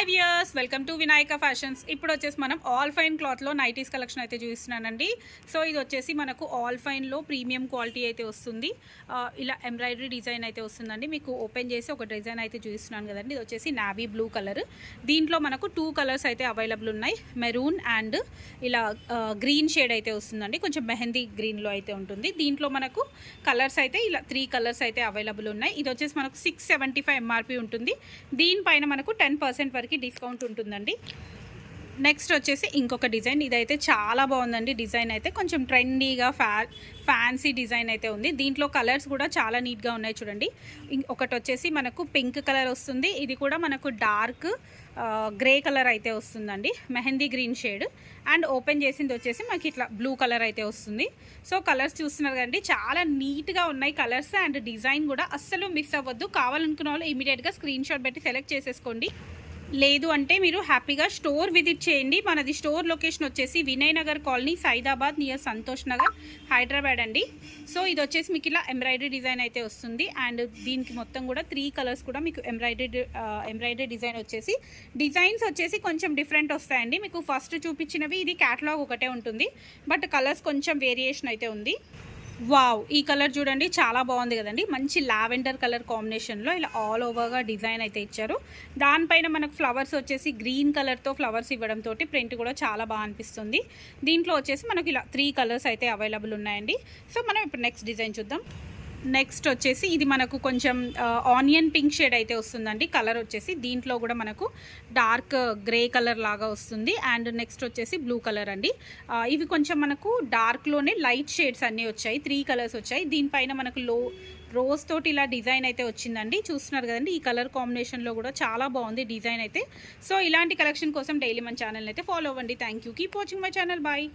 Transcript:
Hi viewers, welcome to Vinayaka fashions. ఇప్పుడు వచ్చేసి మనం ఆల్ ఫైన్ క్లాత్లో నైటీస్ కలెక్షన్ అయితే చూపిస్తున్నానండి. సో ఇది వచ్చేసి మనకు ఆల్ ఫైన్లో ప్రీమియం క్వాలిటీ అయితే వస్తుంది. ఇలా ఎంబ్రాయిడరీ డిజైన్ అయితే వస్తుందండి. మీకు ఓపెన్ చేసి ఒక డిజైన్ అయితే చూపిస్తున్నాను కదండి. ఇది వచ్చేసి నావీ బ్లూ కలర్. దీంట్లో మనకు 2 కలర్స్ అయితే అవైలబుల్ ఉన్నాయి. మెరూన్ అండ్ ఇలా గ్రీన్ షేడ్ అయితే వస్తుందండి. కొంచెం మెహందీ గ్రీన్లో అయితే ఉంటుంది. దీంట్లో మనకు కలర్స్ అయితే ఇలా 3 కలర్స్ అయితే అవైలబుల్ ఉన్నాయి. ఇది వచ్చేసి మనకు 675 ఎంఆర్పి ఉంటుంది. దీనిపైన మనకు 10% వరకు డిస్కౌంట్ ఉంటుందండి. నెక్స్ట్ వచ్చేసి ఇంకొక డిజైన్. ఇదైతే చాలా బాగుందండి. డిజైన్ అయితే కొంచెం ట్రెండీగా ఫ్యాన్సీ డిజైన్ అయితే ఉంది. దీంట్లో కలర్స్ కూడా చాలా నీట్గా ఉన్నాయి చూడండి. ఒకటి వచ్చేసి మనకు పింక్ కలర్ వస్తుంది. ఇది కూడా మనకు డార్క్ గ్రే కలర్ అయితే వస్తుందండి, mehndi green shade. And open చేసింది వచ్చేసి మనకి ఇట్లా బ్లూ కలర్ అయితే వస్తుంది. సో కలర్స్ చూస్తున్నారు కదండి, చాలా నీట్గా ఉన్నాయి కలర్స్. అండ్ డిజైన్ కూడా అస్సలు మిస్ అవ్వద్దు. కావాలనుకున్న వాళ్ళు ఇమీడియట్గా స్క్రీన్ షాట్ పెట్టి సెలెక్ట్ చేసేసుకోండి. లేదు అంటే మీరు హ్యాపీగా స్టోర్ విజిట్ చేయండి. మనది స్టోర్ లొకేషన్ వచ్చేసి వినయ్ నగర్ కాలనీ, సైదాబాద్, నియర్ సంతోష్ నగర్, హైదరాబాద్ అండి. సో ఇది వచ్చేసి మీకు ఇలా ఎంబ్రాయిడరీ డిజైన్ అయితే వస్తుంది. అండ్ దీనికి మొత్తం కూడా 3 కలర్స్ కూడా మీకు ఎంబ్రాయిడరీ డిజైన్ వచ్చేసి డిజైన్స్ వచ్చేసి కొంచెం డిఫరెంట్ వస్తాయండి. మీకు ఫస్ట్ చూపించినవి ఇది క్యాటలాగ్ ఒకటే ఉంటుంది, బట్ కలర్స్ కొంచెం వేరియేషన్ అయితే ఉంది. వావ్, ఈ కలర్ చూడండి, చాలా బాగుంది కదండి. మంచి లావెండర్ కలర్ కాంబినేషన్లో ఇలా ఆల్ ఓవర్గా డిజైన్ అయితే ఇచ్చారు. దానిపైన మనకు ఫ్లవర్స్ వచ్చేసి గ్రీన్ కలర్తో ఫ్లవర్స్ ఇవ్వడంతో ప్రింట్ కూడా చాలా బాగా అనిపిస్తుంది. దీంట్లో వచ్చేసి మనకి ఇలా 3 కలర్స్ అయితే అవైలబుల్ ఉన్నాయండి. సో మనం ఇప్పుడు నెక్స్ట్ డిజైన్ చూద్దాం. నెక్స్ట్ వచ్చేసి ఇది మనకు కొంచెం ఆనియన్ పింక్ షేడ్ అయితే వస్తుందండి. కలర్ వచ్చేసి దీంట్లో కూడా మనకు డార్క్ గ్రే కలర్ లాగా వస్తుంది. అండ్ నెక్స్ట్ వచ్చేసి బ్లూ కలర్ అండి. ఇవి కొంచెం మనకు డార్క్లోనే లైట్ షేడ్స్ అన్నీ వచ్చాయి. 3 కలర్స్ వచ్చాయి. దీనిపైన మనకు రోజ్ తోటి ఇలా డిజైన్ అయితే వచ్చిందండి. చూస్తున్నారు కదండి, ఈ కలర్ కాంబినేషన్లో కూడా చాలా బాగుంది డిజైన్ అయితే. సో ఇలాంటి కలెక్షన్ కోసం డైలీ మన ఛానల్ అయితే ఫాలో అవ్వండి. Thank you. Keep watching my channel. Bye.